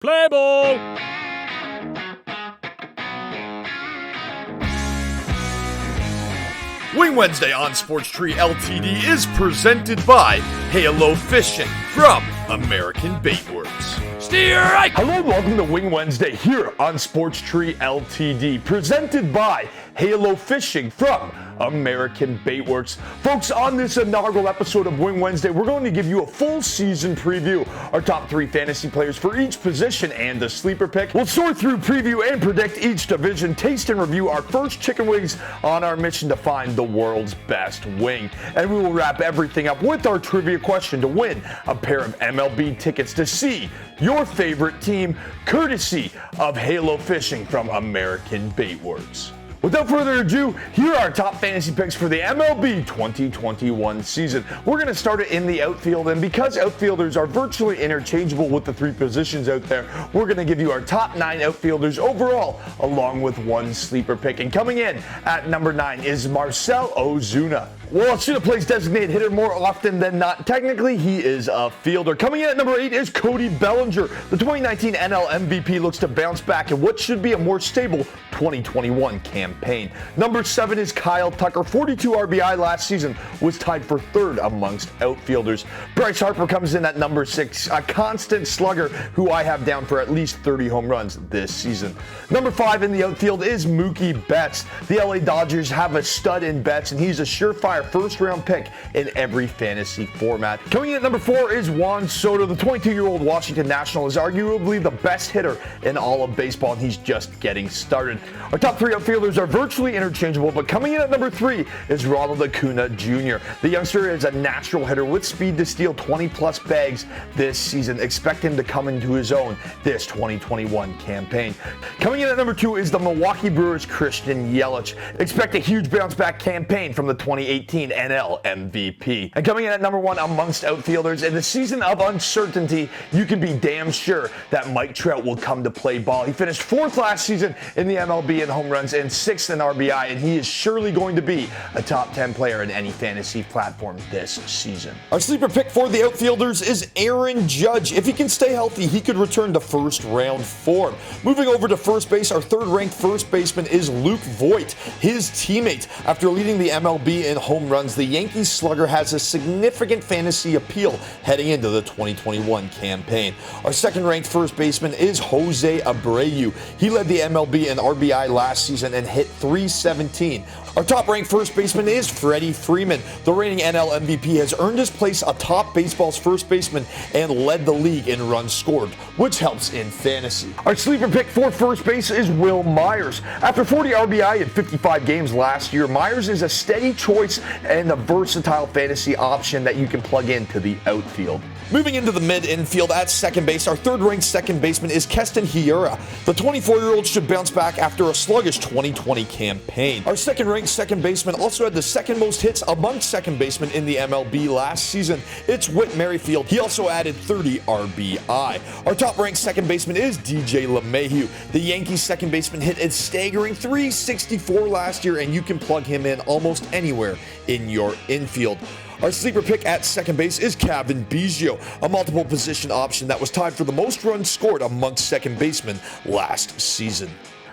Play ball! Wing Wednesday on Sports Tree Ltd. is presented by Halo Fishing from American Baitworks. Steer right! Hello and welcome to Wing Wednesday here on Sports Tree Ltd. Presented by Halo Fishing from American Baitworks. Folks, on this inaugural episode of Wing Wednesday, we're going to give you a full season preview, our top 3 fantasy players for each position, and the sleeper pick. We'll sort through, preview, and predict each division, taste and review our first chicken wings on our mission to find the world's best wing. And we will wrap everything up with our trivia question to win a pair of MLB tickets to see your favorite team, courtesy of Halo Fishing from American Baitworks. Without further ado, here are our top fantasy picks for the MLB 2021 season. We're going to start it in the outfield, and because outfielders are virtually interchangeable with the 3 positions out there, we're going to give you our top 9 outfielders overall, along with 1 sleeper pick. And coming in at number 9 is Marcell Ozuna. Well, Ozuna plays designated hitter more often than not. Technically, he is a fielder. Coming in at number 8 is Cody Bellinger. The 2019 NL MVP looks to bounce back in what should be a more stable 2021 campaign. Number 7 is Kyle Tucker. 42 RBI last season, was tied for 3rd amongst outfielders. Bryce Harper comes in at number 6, a constant slugger who I have down for at least 30 home runs this season. Number 5 in the outfield is Mookie Betts. The LA Dodgers have a stud in Betts, and he's a surefire first-round pick in every fantasy format. Coming in at number 4 is Juan Soto. The 22-year-old Washington National is arguably the best hitter in all of baseball, and he's just getting started. Our top 3 outfielders are virtually interchangeable, but coming in at number 3 is Ronald Acuna Jr. The youngster is a natural hitter with speed to steal 20-plus bags this season. Expect him to come into his own this 2021 campaign. Coming in at number 2 is the Milwaukee Brewers' Christian Yelich. Expect a huge bounce-back campaign from the 2018 NL MVP. And coming in at number 1 amongst outfielders, in the season of uncertainty, you can be damn sure that Mike Trout will come to play ball. He finished 4th last season in the MLB in home runs and 6th in RBI, and he is surely going to be a top 10 player in any fantasy platform this season. Our sleeper pick for the outfielders is Aaron Judge. If he can stay healthy, he could return to first-round form. Moving over to first base, our 3rd-ranked first baseman is Luke Voit. His teammate, after leading the MLB in home runs, the Yankees slugger has a significant fantasy appeal heading into the 2021 campaign. Our 2nd-ranked first baseman is Jose Abreu. He led the MLB in RBI last season and hit .317. Our top-ranked first baseman is Freddie Freeman. The reigning NL MVP has earned his place atop baseball's first baseman and led the league in runs scored, which helps in fantasy. Our sleeper pick for first base is Will Myers. After 40 RBI in 55 games last year, Myers is a steady choice and a versatile fantasy option that you can plug into the outfield. Moving into the mid-infield at second base, our 3rd-ranked second baseman is Keston Hiura. The 24-year-old should bounce back after a sluggish 2020 campaign. Our 2nd-ranked second baseman also had the 2nd most hits amongst second basemen in the MLB last season. It's Whit Merrifield. He also added 30 RBI. Our top-ranked second baseman is DJ LeMahieu. The Yankees second baseman hit a staggering .364 last year, and you can plug him in almost anywhere in your infield. Our sleeper pick at second base is Cavan Biggio, a multiple position option that was tied for the most runs scored amongst second basemen last season.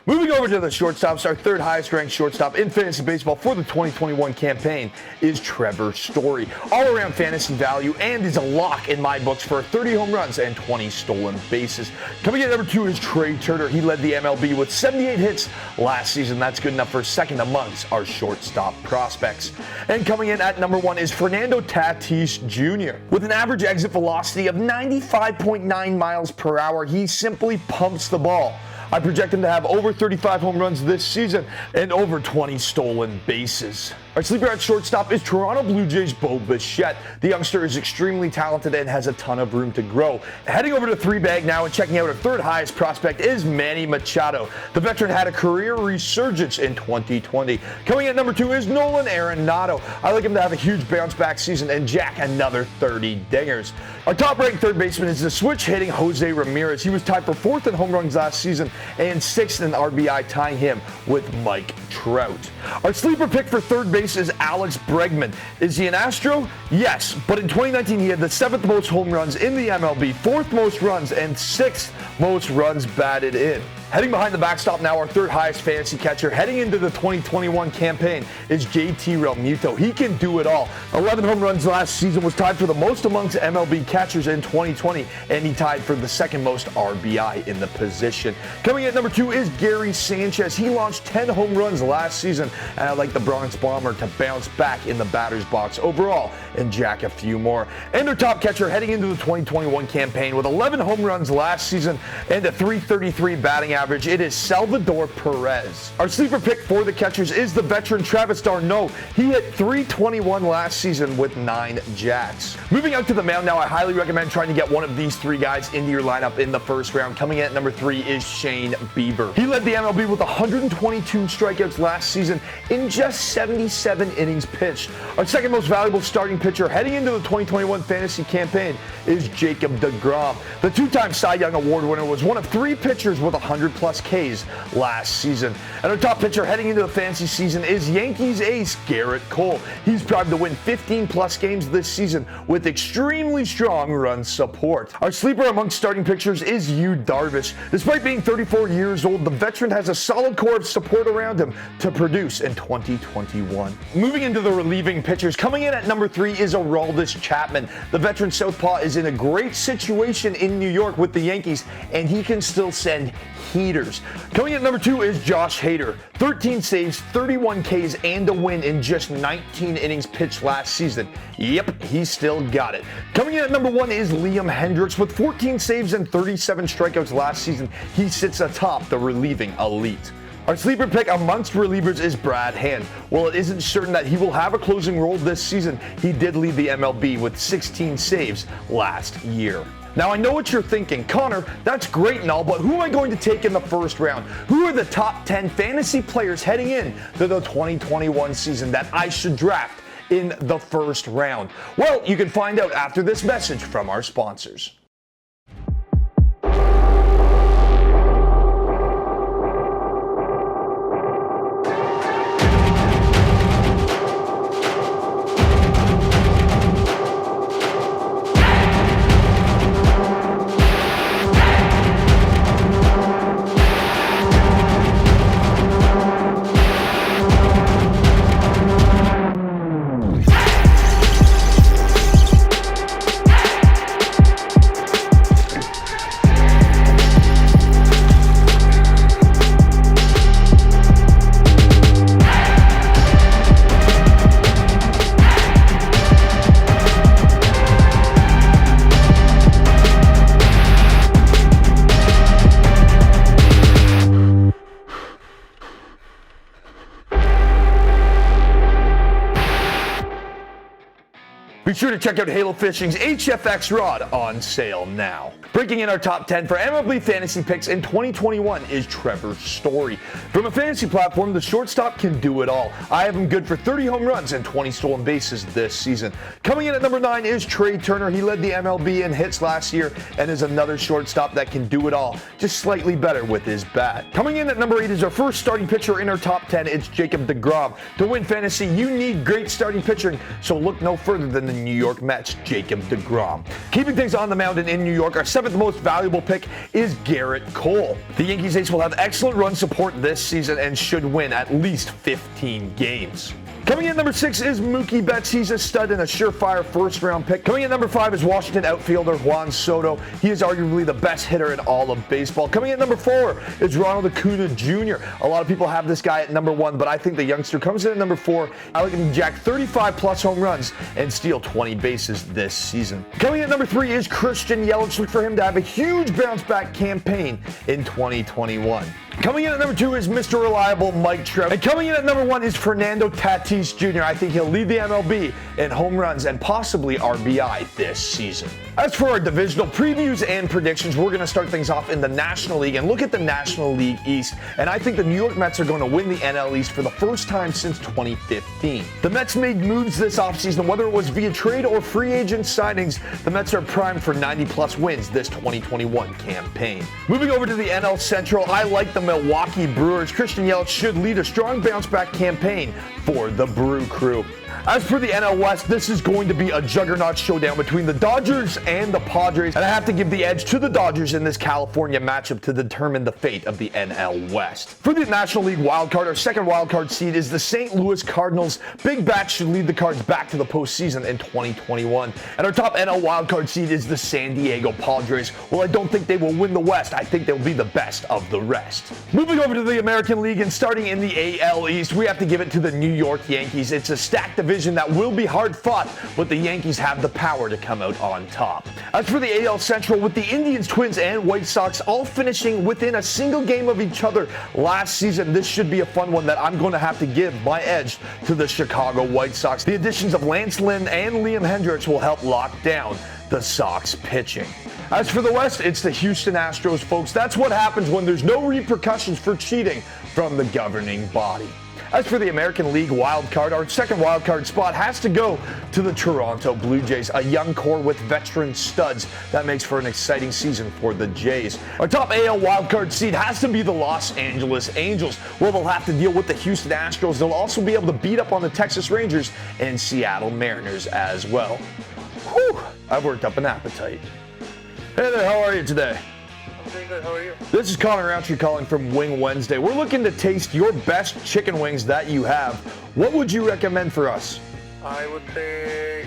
Moving over to the shortstops, our 3rd highest ranked shortstop in fantasy baseball for the 2021 campaign is Trevor Story. All-around fantasy value and is a lock in my books for 30 home runs and 20 stolen bases. Coming in at number 2 is Trey Turner. He led the MLB with 78 hits last season. That's good enough for 2nd amongst our shortstop prospects. And coming in at number 1 is Fernando Tatis Jr. With an average exit velocity of 95.9 miles per hour, he simply pumps the ball. I project him to have over 35 home runs this season and over 20 stolen bases. Our sleeper at shortstop is Toronto Blue Jays' Bo Bichette. The youngster is extremely talented and has a ton of room to grow. Heading over to 3-bag now and checking out our 3rd highest prospect is Manny Machado. The veteran had a career resurgence in 2020. Coming in at number 2 is Nolan Arenado. I like him to have a huge bounce back season and jack another 30 dingers. Our top-ranked 3rd baseman is the switch-hitting Jose Ramirez. He was tied for 4th in home runs last season and 6th in RBI, tying him with Mike Trout. Our sleeper pick for 3rd base base is Alex Bregman. Is he an Astro? Yes, but in 2019 he had the 7th most home runs in the MLB, 4th most runs, and 6th most runs batted in. Heading behind the backstop now, our 3rd highest fantasy catcher heading into the 2021 campaign is JT Realmuto. He can do it all. 11 home runs last season, was tied for the most amongst MLB catchers in 2020, and he tied for the 2nd most RBI in the position. Coming at number 2 is Gary Sanchez. He launched 10 home runs last season, and I'd like the Bronx Bomber to bounce back in the batter's box overall and jack a few more. And our top catcher heading into the 2021 campaign with 11 home runs last season and a .333 batting average, it is Salvador Perez. Our sleeper pick for the catchers is the veteran Travis d'Arnaud. He hit .321 last season with 9 jacks. Moving out to the mound now, I highly recommend trying to get one of these 3 guys into your lineup in the first round. Coming in at number 3 is Shane Bieber. He led the MLB with 122 strikeouts last season in just 77 innings pitched. Our 2nd most valuable starting pitcher heading into the 2021 fantasy campaign is Jacob deGrom. The 2-time Cy Young Award winner was one of 3 pitchers with 100+ Ks last season. And our top pitcher heading into the fantasy season is Yankees ace Garrett Cole. He's primed to win 15+ games this season with extremely strong run support. Our sleeper amongst starting pitchers is Yu Darvish. Despite being 34 years old, the veteran has a solid core of support around him to produce in 2021. Moving into the relieving pitchers, coming in at number 3 is Aroldis Chapman. The veteran southpaw is in a great situation in New York with the Yankees, and he can still send heaters. Coming in at number 2 is Josh Hader. 13 saves, 31 Ks, and a win in just 19 innings pitched last season. Yep, he still got it. Coming in at number 1 is Liam Hendriks. With 14 saves and 37 strikeouts last season, he sits atop the relieving elite. Our sleeper pick amongst relievers is Brad Hand. While it isn't certain that he will have a closing role this season, he did lead the MLB with 16 saves last year. Now I know what you're thinking, Connor, that's great and all, but who am I going to take in the first round? Who are the top 10 fantasy players heading in to the 2021 season that I should draft in the first round? Well, you can find out after this message from our sponsors. Be sure to check out Halo Fishing's HFX rod on sale now. Breaking in our top 10 for MLB fantasy picks in 2021 is Trevor Story. From a fantasy platform, the shortstop can do it all. I have him good for 30 home runs and 20 stolen bases this season. Coming in at number 9 is Trey Turner. He led the MLB in hits last year and is another shortstop that can do it all, just slightly better with his bat. Coming in at number 8 is our first starting pitcher in our top 10. It's Jacob deGrom. To win fantasy, you need great starting pitching, so look no further than the New York Mets' Jacob deGrom. Keeping things on the mound and in New York, our 7th most valuable pick is Garrett Cole. The Yankees ace will have excellent run support this season and should win at least 15 games. Coming in at number 6 is Mookie Betts. He's a stud and a surefire first-round pick. Coming in at number 5 is Washington outfielder Juan Soto. He is arguably the best hitter in all of baseball. Coming in at number 4 is Ronald Acuna Jr. A lot of people have this guy at number 1, but I think the youngster comes in at number 4. I like him to jack 35+ home runs and steal 20 bases this season. Coming in at number 3 is Christian Yelich. Look for him to have a huge bounce-back campaign in 2021. Coming in at number 2 is Mr. Reliable Mike Trout. And coming in at number 1 is Fernando Tatis Jr. I think he'll lead the MLB in home runs and possibly RBI this season. As for our divisional previews and predictions, we're going to start things off in the National League and look at the National League East. And I think the New York Mets are going to win the NL East for the first time since 2015. The Mets made moves this offseason, whether it was via trade or free agent signings. The Mets are primed for 90-plus wins this 2021 campaign. Moving over to the NL Central, I like the Milwaukee Brewers. Christian Yelich should lead a strong bounce-back campaign for the Brew Crew. As for the NL West, this is going to be a juggernaut showdown between the Dodgers and the Padres, and I have to give the edge to the Dodgers in this California matchup to determine the fate of the NL West. For the National League wildcard, our second wildcard seed is the St. Louis Cardinals. Big Bats should lead the Cards back to the postseason in 2021. And our top NL wildcard seed is the San Diego Padres. Well, I don't think they will win the West. I think they'll be the best of the rest. Moving over to the American League and starting in the AL East, we have to give it to the New York Yankees. It's a stacked division that will be hard fought, but the Yankees have the power to come out on top. As for the AL Central, with the Indians, Twins, and White Sox all finishing within a single game of each other last season, this should be a fun one that I'm going to have to give my edge to the Chicago White Sox. The additions of Lance Lynn and Liam Hendricks will help lock down the Sox pitching. As for the West, it's the Houston Astros, folks. That's what happens when there's no repercussions for cheating from the governing body. As for the American League wildcard, our second wildcard spot has to go to the Toronto Blue Jays, a young core with veteran studs that makes for an exciting season for the Jays. Our top AL wildcard seed has to be the Los Angeles Angels. Well, they'll have to deal with the Houston Astros. They'll also be able to beat up on the Texas Rangers and Seattle Mariners as well. Whew, I've worked up an appetite. Hey there, how are you today? Doing good. How are you? This is Connor Roundtree calling from Wing Wednesday. We're looking to taste your best chicken wings that you have. What would you recommend for us? I would say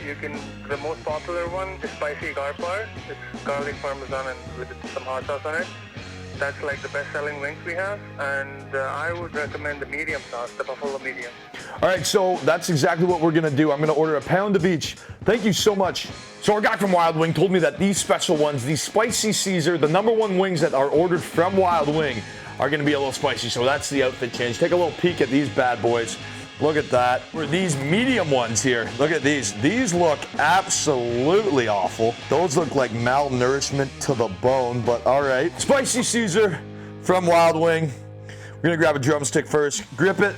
the most popular one is spicy garpar. It's garlic parmesan and with some hot sauce on it. That's like the best-selling wings we have, and I would recommend the medium sauce, the buffalo medium. All right, so that's exactly what we're gonna do. I'm gonna order a pound of each. Thank you so much. So our guy from Wild Wing told me that these special ones, these spicy Caesar, the number one wings that are ordered from Wild Wing, are gonna be a little spicy. So that's the outfit change. Take a little peek at these bad boys. Look at that. For these medium ones here, look at these. These look absolutely awful. Those look like malnourishment to the bone, but all right. Spicy Caesar from Wild Wing. We're gonna grab a drumstick first. Grip it.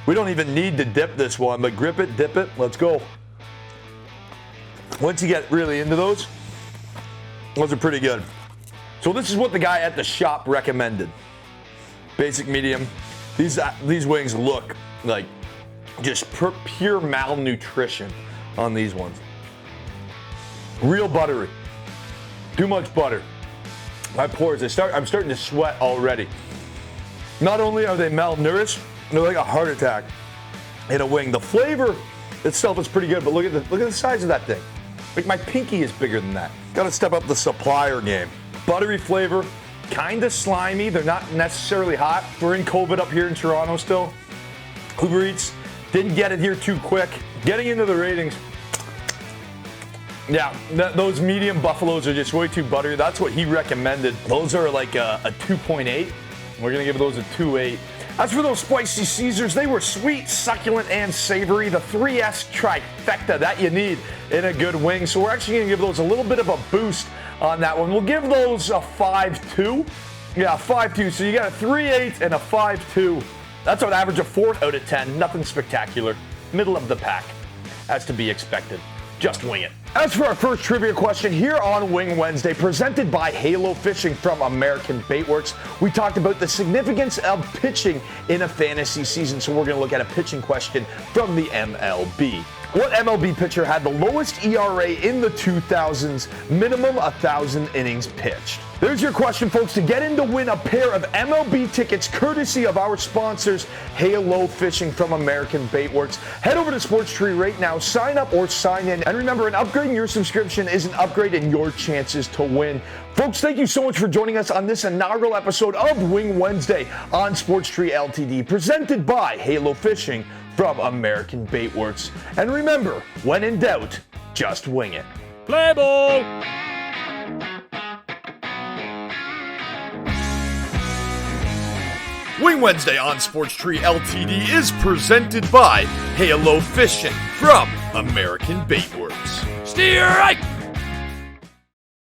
We don't even need to dip this one, but grip it, dip it. Let's go. Once you get really into those are pretty good. So this is what the guy at the shop recommended. Basic medium. These wings look like just pure malnutrition on these ones. Real buttery. Too much butter. My pores, I'm starting to sweat already. Not only are they malnourished, they're like a heart attack in a wing. The flavor itself is pretty good, but look at the size of that thing. Like my pinky is bigger than that. Gotta step up the supplier game. Buttery flavor, kind of slimy. They're not necessarily hot. We're in COVID up here in Toronto still. Uber Eats didn't get it here too quick. Getting into the ratings. Yeah, those medium buffaloes are just way too buttery. That's what he recommended. Those are like a 2.8. We're gonna give those a 2.8. As for those spicy Caesars, they were sweet, succulent, and savory. The 3S trifecta that you need in a good wing. So we're actually gonna give those a little bit of a boost on that one. We'll give those a 5.2. Yeah, 5.2. So you got a 3.8 and a 5.2. That's an average of 4 out of 10. Nothing spectacular. Middle of the pack, as to be expected. Just wing it. As for our first trivia question here on Wing Wednesday, presented by Halo Fishing from American Baitworks, we talked about the significance of pitching in a fantasy season. So we're going to look at a pitching question from the MLB. What MLB pitcher had the lowest ERA in the 2000s, minimum 1,000 innings pitched? There's your question, folks. To get in to win a pair of MLB tickets courtesy of our sponsors, Halo Fishing from American Baitworks, head over to Sports Tree right now, sign up or sign in. And remember, an upgrade in your subscription is an upgrade in your chances to win. Folks, thank you so much for joining us on this inaugural episode of Wing Wednesday on Sports Tree Ltd, presented by Halo Fishing from American Baitworks. And remember, when in doubt, just wing it. Play ball! Wing Wednesday on Sports Tree Ltd is presented by Halo Fishing from American Baitworks. Steer right!